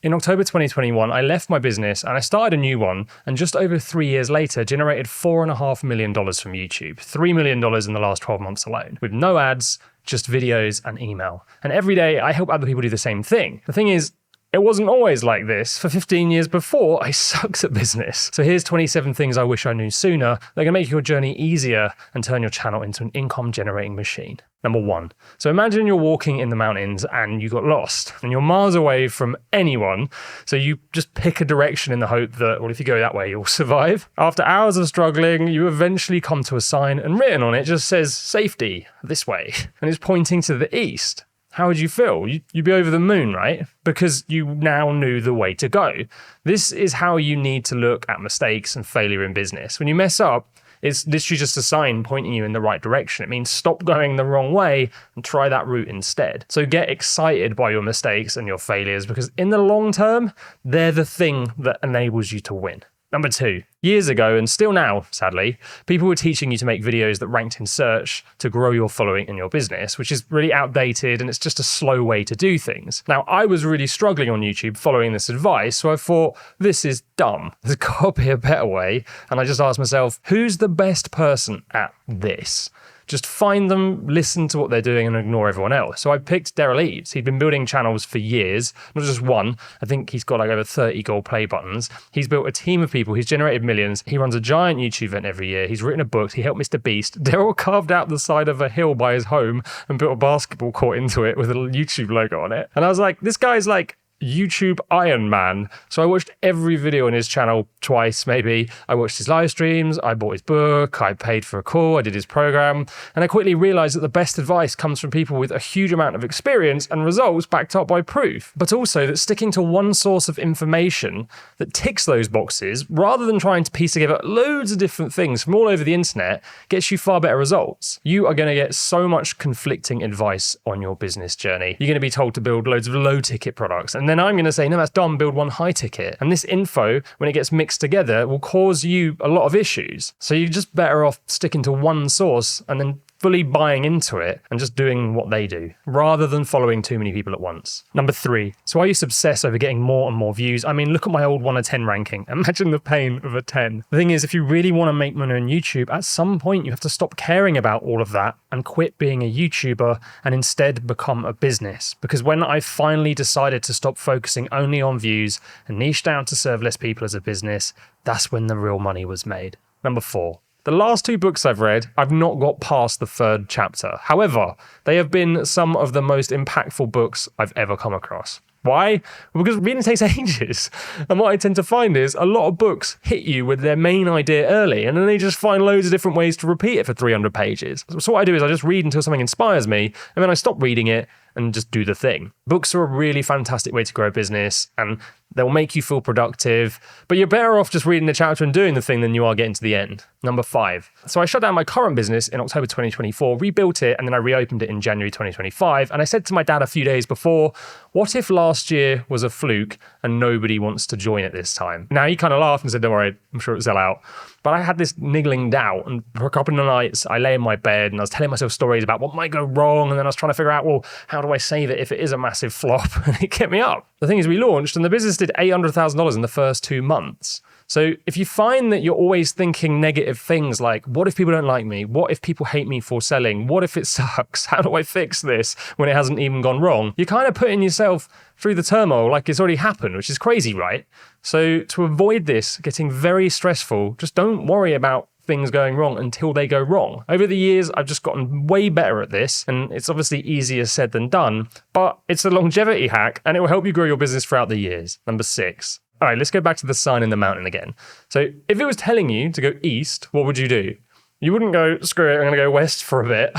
In October 2021, I left my business and I started a new one, and just over 3 years later generated $4.5 million from YouTube, $3 million in the last 12 months alone, with no ads, just videos and email. And every day I help other people do the same thing. The thing is, it wasn't always like this. For 15 years before, I sucked at business. So here's 27 things I wish I knew sooner. They're gonna make your journey easier and turn your channel into an income generating machine. Number 1. So imagine you're walking in the mountains and you got lost and you're miles away from anyone. So you just pick a direction in the hope that, well, if you go that way, you'll survive. After hours of struggling, you eventually come to a sign and written on it just says safety this way. And it's pointing to the east. How would you feel? You'd be over the moon, right? Because you now knew the way to go. This is how you need to look at mistakes and failure in business. When you mess up, it's literally just a sign pointing you in the right direction. It means stop going the wrong way and try that route instead. So get excited by your mistakes and your failures, because in the long term, they're the thing that enables you to win. Number 2, years ago, and still now, sadly, people were teaching you to make videos that ranked in search to grow your following in your business, which is really outdated and it's just a slow way to do things. Now, I was really struggling on YouTube following this advice, so I thought, this is dumb. There's got to be a better way. And I just asked myself, who's the best person at this? Just find them, listen to what they're doing and ignore everyone else. So I picked Delegate. He'd been building channels for years, not just one. I think he's got like over 30 gold play buttons. He's built a team of people. He's generated millions. He runs a giant YouTube event every year. He's written a book. He helped Mr. Beast. Daryl carved out the side of a hill by his home and built a basketball court into it with a YouTube logo on it. And I was like, this guy's like YouTube Iron Man. So I watched every video on his channel twice, maybe. I watched his live streams, I bought his book, I paid for a call, I did his program, and I quickly realized that the best advice comes from people with a huge amount of experience and results backed up by proof. But also that sticking to one source of information that ticks those boxes, rather than trying to piece together loads of different things from all over the internet, gets you far better results. You are going to get so much conflicting advice on your business journey. You're going to be told to build loads of low ticket products, and then I'm going to say, no, that's dumb, build one high ticket. And this info, when it gets mixed together, will cause you a lot of issues. So you're just better off sticking to one source and then fully buying into it and just doing what they do, rather than following too many people at once. Number 3. So I used to obsess over getting more and more views. I mean, look at my old 1 to 10 ranking. Imagine the pain of a 10. The thing is, if you really want to make money on YouTube, at some point you have to stop caring about all of that and quit being a YouTuber and instead become a business. Because when I finally decided to stop focusing only on views and niche down to serve less people as a business, that's when the real money was made. Number 4. The last 2 books I've read, I've not got past the 3rd chapter. However, they have been some of the most impactful books I've ever come across. Why? Because reading takes ages. And what I tend to find is a lot of books hit you with their main idea early, and then they just find loads of different ways to repeat it for 300 pages. So what I do is I just read until something inspires me, and then I stop reading it and just do the thing. Books are a really fantastic way to grow a business, and they'll make you feel productive, but you're better off just reading the chapter and doing the thing than you are getting to the end. Number 5. So I shut down my current business in October 2024, rebuilt it, and then I reopened it in January 2025. And I said to my dad a few days before, what if last year was a fluke and nobody wants to join it this time? Now he kind of laughed and said, don't worry, I'm sure it'll sell out. But I had this niggling doubt, and for a couple of nights I lay in my bed and I was telling myself stories about what might go wrong, and then I was trying to figure out, well, how do I save it if it is a massive flop? And it kept me up. The thing is, we launched and the business did $800,000 in the first 2 months. So if you find that you're always thinking negative things like, what if people don't like me? What if people hate me for selling? What if it sucks? How do I fix this when it hasn't even gone wrong? You're kind of putting yourself through the turmoil like it's already happened, which is crazy, right? So to avoid this getting very stressful, just don't worry about things going wrong until they go wrong. Over the years, I've just gotten way better at this, and it's obviously easier said than done, but it's a longevity hack and it will help you grow your business throughout the years. Number 6. All right, let's go back to the sign in the mountain again. So if it was telling you to go east, what would you do? You wouldn't go, screw it, I'm going to go west for a bit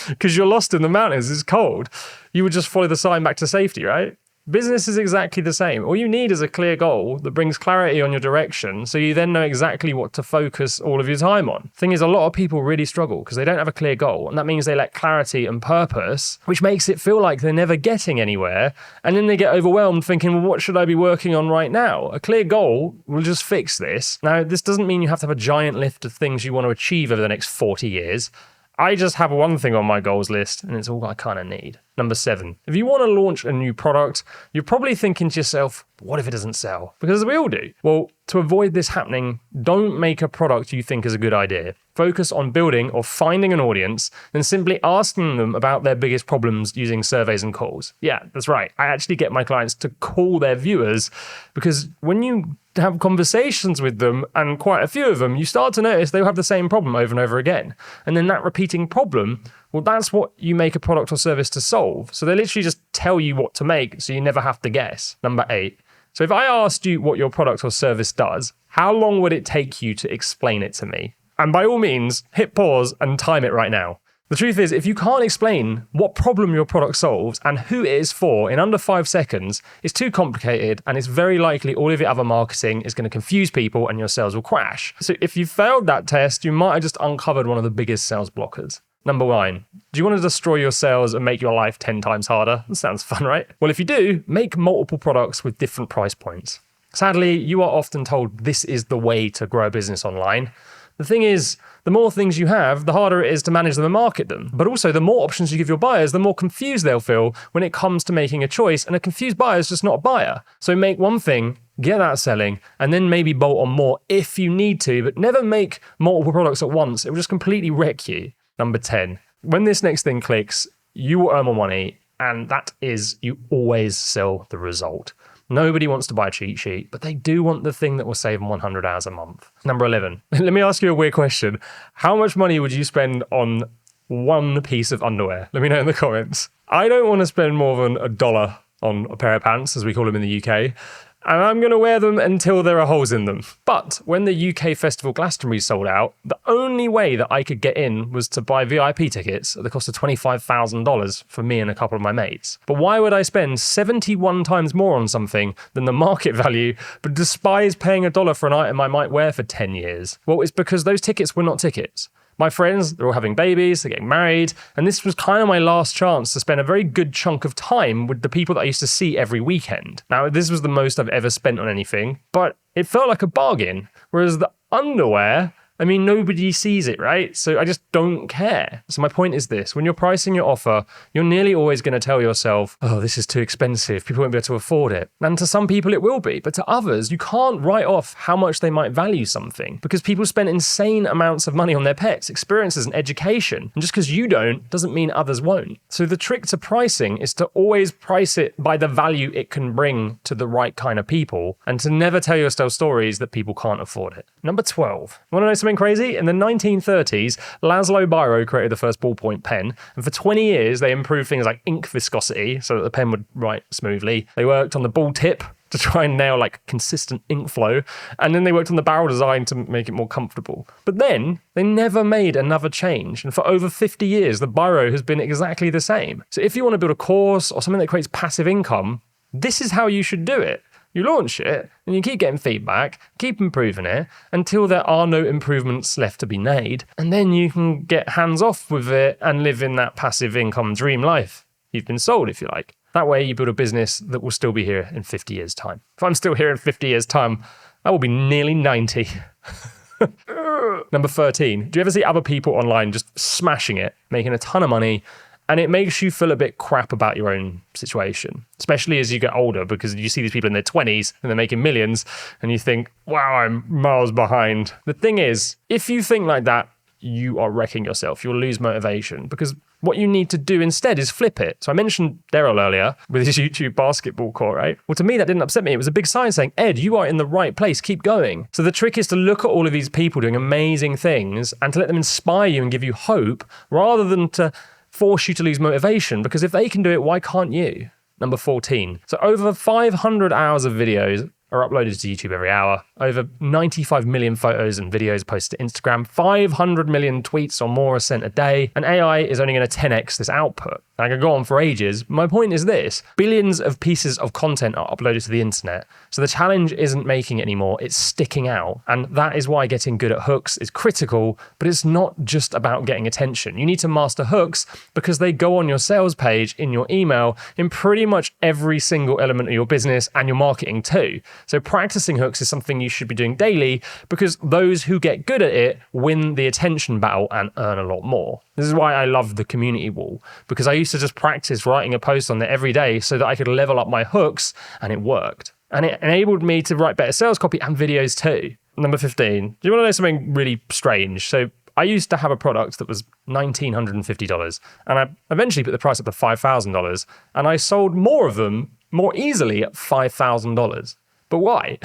because you're lost in the mountains, it's cold. You would just follow the sign back to safety, right? Business is exactly the same. All you need is a clear goal that brings clarity on your direction, so you then know exactly what to focus all of your time on. Thing is, a lot of people really struggle because they don't have a clear goal, and that means they lack clarity and purpose, which makes it feel like they're never getting anywhere, and then they get overwhelmed thinking, well, what should I be working on right now? A clear goal will just fix this. Now, this doesn't mean you have to have a giant list of things you want to achieve over the next 40 years. I just have one thing on my goals list, and it's all I kind of need. Number 7, if you want to launch a new product, you're probably thinking to yourself, what if it doesn't sell? Because we all do. Well, to avoid this happening, don't make a product you think is a good idea. Focus on building or finding an audience, then simply asking them about their biggest problems using surveys and calls. Yeah, that's right. I actually get my clients to call their viewers because when you have conversations with them, and quite a few of them, you start to notice they'll have the same problem over and over again. And then that repeating problem, well, that's what you make a product or service to solve. So they literally just tell you what to make, so you never have to guess. Number 8. So if I asked you what your product or service does, how long would it take you to explain it to me? And by all means, hit pause and time it right now. The truth is, if you can't explain what problem your product solves and who it is for in under 5 seconds, it's too complicated and it's very likely all of your other marketing is going to confuse people and your sales will crash. So if you failed that test, you might have just uncovered one of the biggest sales blockers. Number 9, do you want to destroy your sales and make your life 10 times harder? That sounds fun, right? Well, if you do, make multiple products with different price points. Sadly, you are often told this is the way to grow a business online. The thing is, the more things you have, the harder it is to manage them and market them. But also, the more options you give your buyers, the more confused they'll feel when it comes to making a choice, and a confused buyer is just not a buyer. So make one thing, get that selling, and then maybe bolt on more if you need to, but never make multiple products at once. It will just completely wreck you. Number 10, when this next thing clicks, you will earn more money, and that is you always sell the result. Nobody wants to buy a cheat sheet, but they do want the thing that will save them 100 hours a month. Number 11, let me ask you a weird question. How much money would you spend on one piece of underwear? Let me know in the comments. I don't want to spend more than $1 on a pair of pants, as we call them in the UK. And I'm going to wear them until there are holes in them. But when the UK Festival Glastonbury sold out, the only way that I could get in was to buy VIP tickets at the cost of $25,000 for me and a couple of my mates. But why would I spend 71 times more on something than the market value, but despise paying $1 for an item I might wear for 10 years? Well, it's because those tickets were not tickets. My friends, they're all having babies, they're getting married, and this was kind of my last chance to spend a very good chunk of time with the people that I used to see every weekend. Now, this was the most I've ever spent on anything, but it felt like a bargain, whereas the underwear, I mean, nobody sees it, right? So I just don't care. So my point is this, when you're pricing your offer, you're nearly always going to tell yourself, oh, this is too expensive. People won't be able to afford it. And to some people it will be, but to others, you can't write off how much they might value something because people spend insane amounts of money on their pets, experiences and education. And just because you don't, doesn't mean others won't. So the trick to pricing is to always price it by the value it can bring to the right kind of people and to never tell yourself stories that people can't afford it. Number 12. Want to know something crazy? In the 1930s, Laszlo Biro created the first ballpoint pen, and for 20 years they improved things like ink viscosity so that the pen would write smoothly. They worked on the ball tip to try and nail like consistent ink flow, and then they worked on the barrel design to make it more comfortable. But then they never made another change, and for over 50 years the Biro has been exactly the same. So if you want to build a course or something that creates passive income, this is how you should do it. You launch it, and you keep getting feedback, keep improving it, until there are no improvements left to be made, and then you can get hands-off with it and live in that passive income dream life you've been sold, if you like. That way you build a business that will still be here in 50 years' time. If I'm still here in 50 years' time, I will be nearly 90. Number 13, do you ever see other people online just smashing it, making a ton of money, and it makes you feel a bit crap about your own situation, especially as you get older, because you see these people in their 20s and they're making millions and you think, wow, I'm miles behind. The thing is, if you think like that, you are wrecking yourself. You'll lose motivation because what you need to do instead is flip it. So I mentioned Daryl earlier with his YouTube basketball court, right? Well, to me, that didn't upset me. It was a big sign saying, Ed, you are in the right place. Keep going. So the trick is to look at all of these people doing amazing things and to let them inspire you and give you hope rather than to force you to lose motivation, because if they can do it, why can't you? Number 14. So over 500 hours of videos are uploaded to YouTube every hour. Over 95 million photos and videos posted to Instagram. 500 million tweets or more are sent a day. And AI is only going to 10x this output. I could go on for ages. My point is this. Billions of pieces of content are uploaded to the internet. So the challenge isn't making it anymore, it's sticking out. And that is why getting good at hooks is critical, but it's not just about getting attention. You need to master hooks because they go on your sales page, in your email, in pretty much every single element of your business and your marketing too. So practicing hooks is something you should be doing daily because those who get good at it win the attention battle and earn a lot more. This is why I love the community wall, because I used to just practice writing a post on there every day so that I could level up my hooks, and it worked. And it enabled me to write better sales copy and videos too. Number 15. Do you want to know something really strange? So I used to have a product that was $1,950, and I eventually put the price up to $5,000, and I sold more of them more easily at $5,000. But why?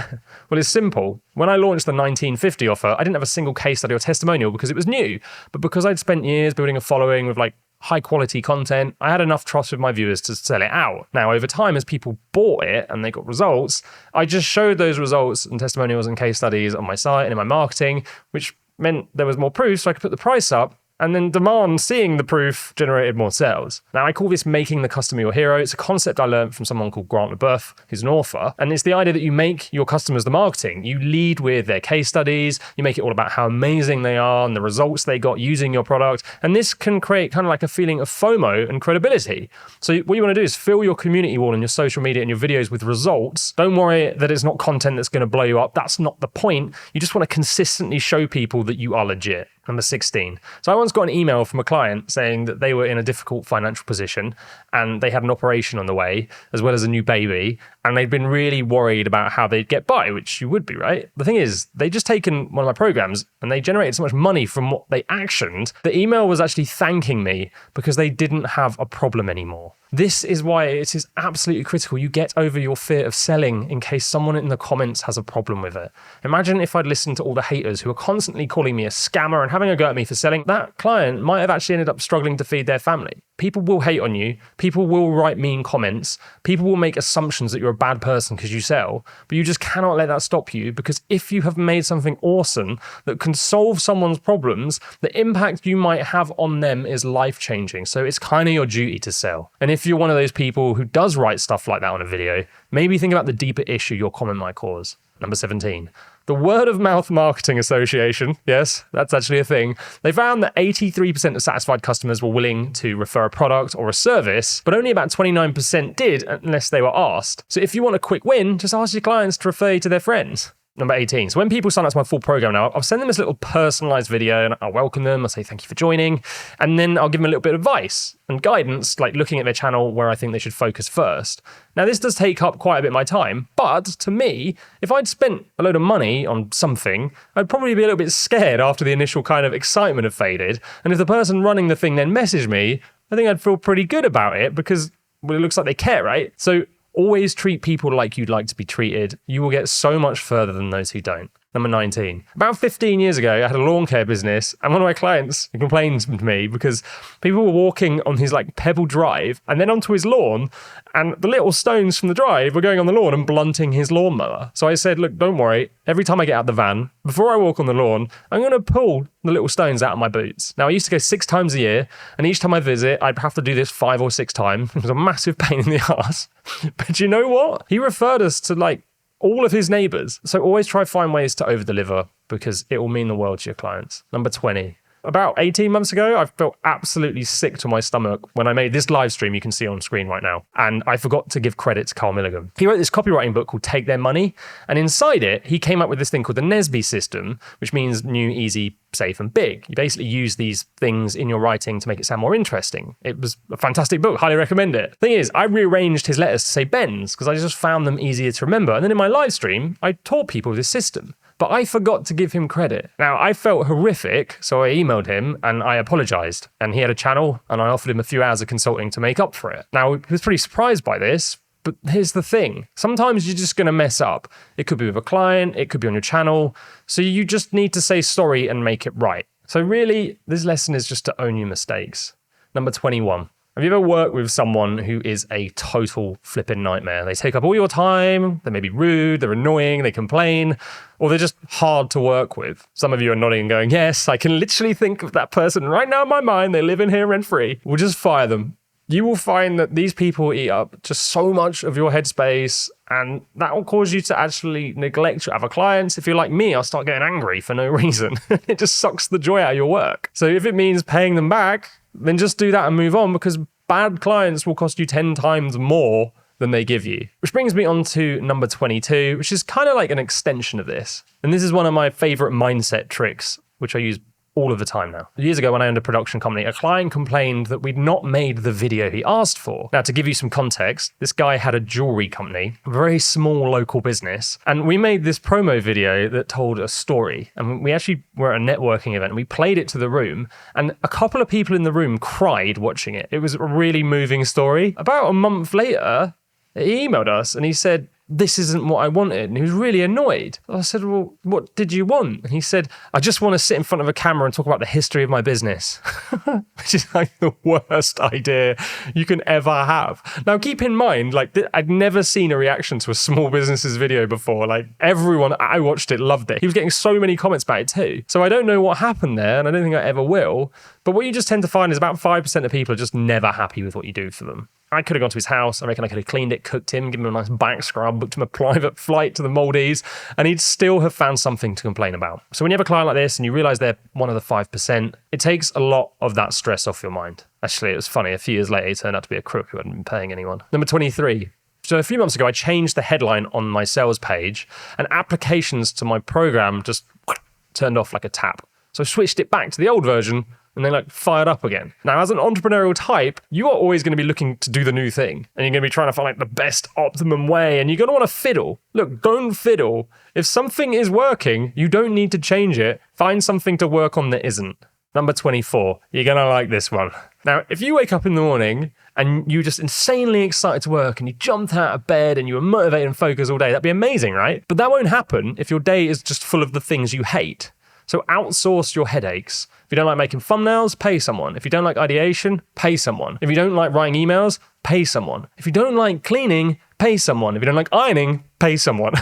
Well, it's simple. When I launched the 1950 offer, I didn't have a single case study or testimonial because it was new. But because I'd spent years building a following with high quality content, I had enough trust with my viewers to sell it out. Now, over time, as people bought it and they got results, I just showed those results and testimonials and case studies on my site and in my marketing, which meant there was more proof, so I could put the price up. And then demand seeing the proof generated more sales. Now, I call this making the customer your hero. It's a concept I learned from someone called Grant LeBoeuf, who's an author. And it's the idea that you make your customers the marketing. You lead with their case studies. You make it all about how amazing they are and the results they got using your product. And this can create kind of like a feeling of FOMO and credibility. So what you want to do is fill your community wall and your social media and your videos with results. Don't worry that it's not content that's going to blow you up. That's not the point. You just want to consistently show people that you are legit. Number 16. So I once got an email from a client saying that they were in a difficult financial position and they had an operation on the way, as well as a new baby, and they'd been really worried about how they'd get by, which you would be, right? The thing is, they'd just taken one of my programs and they generated so much money from what they actioned. The email was actually thanking me because they didn't have a problem anymore. This is why it is absolutely critical you get over your fear of selling in case someone in the comments has a problem with it. Imagine if I'd listened to all the haters who are constantly calling me a scammer and having a go at me for selling. That client might have actually ended up struggling to feed their family. People will hate on you. People will write mean comments. People will make assumptions that you're a bad person because you sell, but you just cannot let that stop you, because if you have made something awesome that can solve someone's problems, the impact you might have on them is life-changing. So it's kind of your duty to sell. And if you're one of those people who does write stuff like that on a video, maybe think about the deeper issue your comment might cause. Number 17. The Word of Mouth Marketing Association, yes, that's actually a thing. They found that 83% of satisfied customers were willing to refer a product or a service, but only about 29% did unless they were asked. So if you want a quick win, just ask your clients to refer you to their friends. Number 18. So when people sign up to my full program now, I'll send them this little personalized video and I'll welcome them. I'll say thank you for joining. And then I'll give them a little bit of advice and guidance, like looking at their channel where I think they should focus first. Now, this does take up quite a bit of my time, but to me, if I'd spent a load of money on something, I'd probably be a little bit scared after the initial kind of excitement had faded. And if the person running the thing then messaged me, I think I'd feel pretty good about it because, well, it looks like they care, right? So always treat people like you'd like to be treated. You will get so much further than those who don't. Number 19. About 15 years ago, I had a lawn care business, and one of my clients complained to me because people were walking on his pebble drive and then onto his lawn, and the little stones from the drive were going on the lawn and blunting his lawnmower. So I said, look, don't worry. Every time I get out the van, before I walk on the lawn, I'm going to pull the little stones out of my boots. Now, I used to go 6 times a year, and each time I visit, I'd have to do this 5 or 6 times. It was a massive pain in the ass. But you know what? He referred us to all of his neighbors. So always try to find ways to over-deliver because it will mean the world to your clients. Number 20. About 18 months ago, I felt absolutely sick to my stomach when I made this live stream you can see on screen right now. And I forgot to give credit to Carl Milligan. He wrote this copywriting book called Take Their Money. And inside it, he came up with this thing called the NESB system, which means new, easy, safe, and big. You basically use these things in your writing to make it sound more interesting. It was a fantastic book. Highly recommend it. Thing is, I rearranged his letters to say Ben's because I just found them easier to remember. And then in my live stream, I taught people this system. But I forgot to give him credit. Now, I felt horrific, so I emailed him and I apologized. And he had a channel and I offered him a few hours of consulting to make up for it. Now, he was pretty surprised by this, but here's the thing. Sometimes you're just going to mess up. It could be with a client, it could be on your channel. So you just need to say sorry and make it right. So really, this lesson is just to own your mistakes. Number 21. Have you ever worked with someone who is a total flipping nightmare? They take up all your time, they may be rude, they're annoying, they complain, or they're just hard to work with. Some of you are nodding and going, yes, I can literally think of that person right now in my mind. They live in here rent-free. We'll just fire them. You will find that these people eat up just so much of your headspace, and that will cause you to actually neglect your other clients. If you're like me, I'll start getting angry for no reason. It just sucks the joy out of your work. So if it means paying them back, then just do that and move on, because bad clients will cost you 10 times more than they give you. Which brings me on to number 22, which is kind of like an extension of this. And this is one of my favorite mindset tricks, which I use all of the time now. Years ago, when I owned a production company, a client complained that we'd not made the video he asked for. Now, to give you some context, this guy had a jewelry company, a very small local business, and we made this promo video that told a story. And we actually were at a networking event, and we played it to the room, and a couple of people in the room cried watching it. It was a really moving story. About a month later, he emailed us, and he said, "This isn't what I wanted." And he was really annoyed. I said, "Well, what did you want?" And he said, "I just want to sit in front of a camera and talk about the history of my business," which is like the worst idea you can ever have. Now, keep in mind, like, I'd never seen a reaction to a small business's video before. Like, everyone, I watched it, loved it. He was getting so many comments about it too. So I don't know what happened there, and I don't think I ever will. But what you just tend to find is about 5% of people are just never happy with what you do for them. I could have gone to his house. I reckon I could have cleaned it, cooked him, given him a nice back scrub, booked him a private flight to the Maldives, and he'd still have found something to complain about. So when you have a client like this and you realize they're one of the 5%, it takes a lot of that stress off your mind. Actually, it was funny. A few years later, he turned out to be a crook who hadn't been paying anyone. Number 23. So a few months ago, I changed the headline on my sales page, and applications to my program just turned off like a tap. So I switched it back to the old version, and then fired up again. Now, as an entrepreneurial type, you are always going to be looking to do the new thing, and you're going to be trying to find the best optimum way, and you're going to want to fiddle. Look, don't fiddle. If something is working, you don't need to change it. Find something to work on that isn't. Number 24. You're going to like this one. Now, if you wake up in the morning and you're just insanely excited to work and you jumped out of bed and you were motivated and focused all day, that'd be amazing, right? But that won't happen if your day is just full of the things you hate. So outsource your headaches. If you don't like making thumbnails, pay someone. If you don't like ideation, pay someone. If you don't like writing emails, pay someone. If you don't like cleaning, pay someone. If you don't like ironing, pay someone.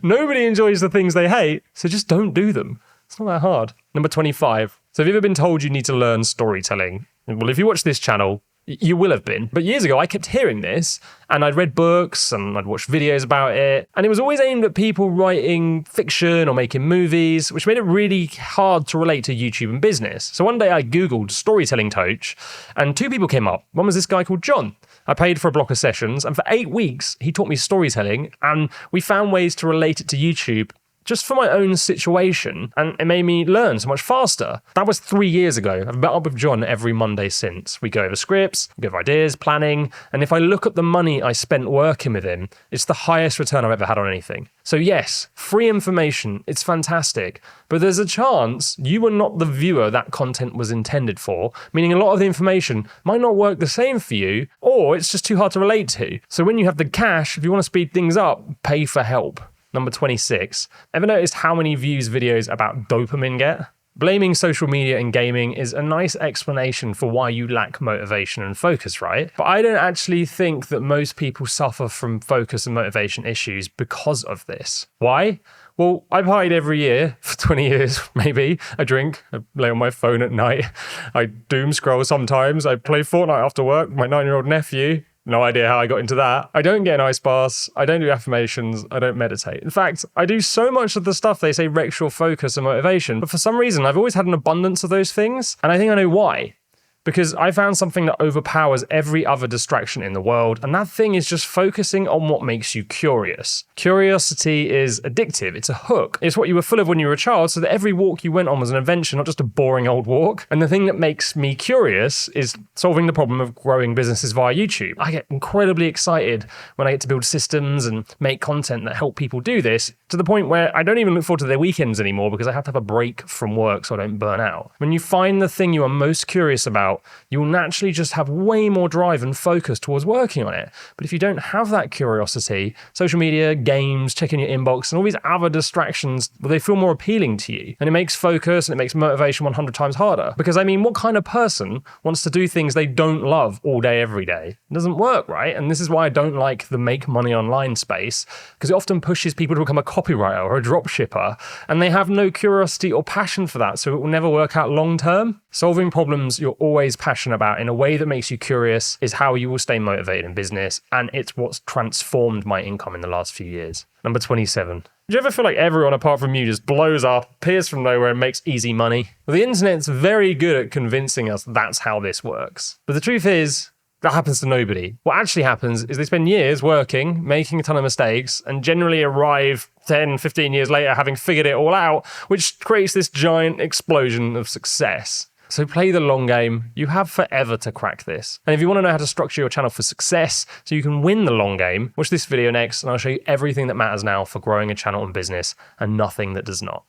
Nobody enjoys the things they hate, so just don't do them. It's not that hard. Number 25. So have you ever been told you need to learn storytelling? Well, if you watch this channel, you will have been. But years ago, I kept hearing this, and I'd read books and I'd watched videos about it. And it was always aimed at people writing fiction or making movies, which made it really hard to relate to YouTube and business. So one day I Googled storytelling coach, and 2 people came up. One was this guy called John. I paid for a block of sessions, and for 8 weeks, he taught me storytelling, and we found ways to relate it to YouTube just for my own situation, and it made me learn so much faster. That was 3 years ago. I've met up with John every Monday since. We go over scripts, we go over ideas, planning, and if I look at the money I spent working with him, it's the highest return I've ever had on anything. So yes, free information, it's fantastic, but there's a chance you were not the viewer that content was intended for, meaning a lot of the information might not work the same for you, or it's just too hard to relate to. So when you have the cash, if you want to speed things up, pay for help. Number 26. Ever noticed how many views videos about dopamine get? Blaming social media and gaming is a nice explanation for why you lack motivation and focus, right? But I don't actually think that most people suffer from focus and motivation issues because of this. Why? Well, I partied every year for 20 years, maybe. I drink, I lay on my phone at night, I doom scroll sometimes, I play Fortnite after work with my 9-year-old nephew. No idea how I got into that. I don't get an ice bath. I don't do affirmations. I don't meditate. In fact, I do so much of the stuff they say wrecks your focus and motivation. But for some reason, I've always had an abundance of those things. And I think I know why. Because I found something that overpowers every other distraction in the world, and that thing is just focusing on what makes you curious. Curiosity is addictive. It's a hook. It's what you were full of when you were a child, so that every walk you went on was an adventure, not just a boring old walk. And the thing that makes me curious is solving the problem of growing businesses via YouTube. I get incredibly excited when I get to build systems and make content that help people do this, to the point where I don't even look forward to their weekends anymore because I have to have a break from work so I don't burn out. When you find the thing you are most curious about, you will naturally just have way more drive and focus towards working on it. But if you don't have that curiosity, social media, games, checking your inbox, and all these other distractions, well, they feel more appealing to you. And it makes focus and it makes motivation 100 times harder. Because I mean, what kind of person wants to do things they don't love all day, every day? It doesn't work, right? And this is why I don't like the make money online space, because it often pushes people to become a copywriter or a dropshipper, and they have no curiosity or passion for that, so it will never work out long term. Solving problems you're always passionate about in a way that makes you curious is how you will stay motivated in business, and it's what's transformed my income in the last few years. Number 27. Do you ever feel like everyone apart from you just blows up, appears from nowhere, and makes easy money? Well, the internet's very good at convincing us that's how this works. But the truth is, That happens to nobody. What actually happens is they spend years working, making a ton of mistakes, and generally arrive 10, 15 years later having figured it all out, which creates this giant explosion of success. So play the long game. You have forever to crack this. And if you want to know how to structure your channel for success so you can win the long game, watch this video next and I'll show you everything that matters now for growing a channel and business and nothing that does not.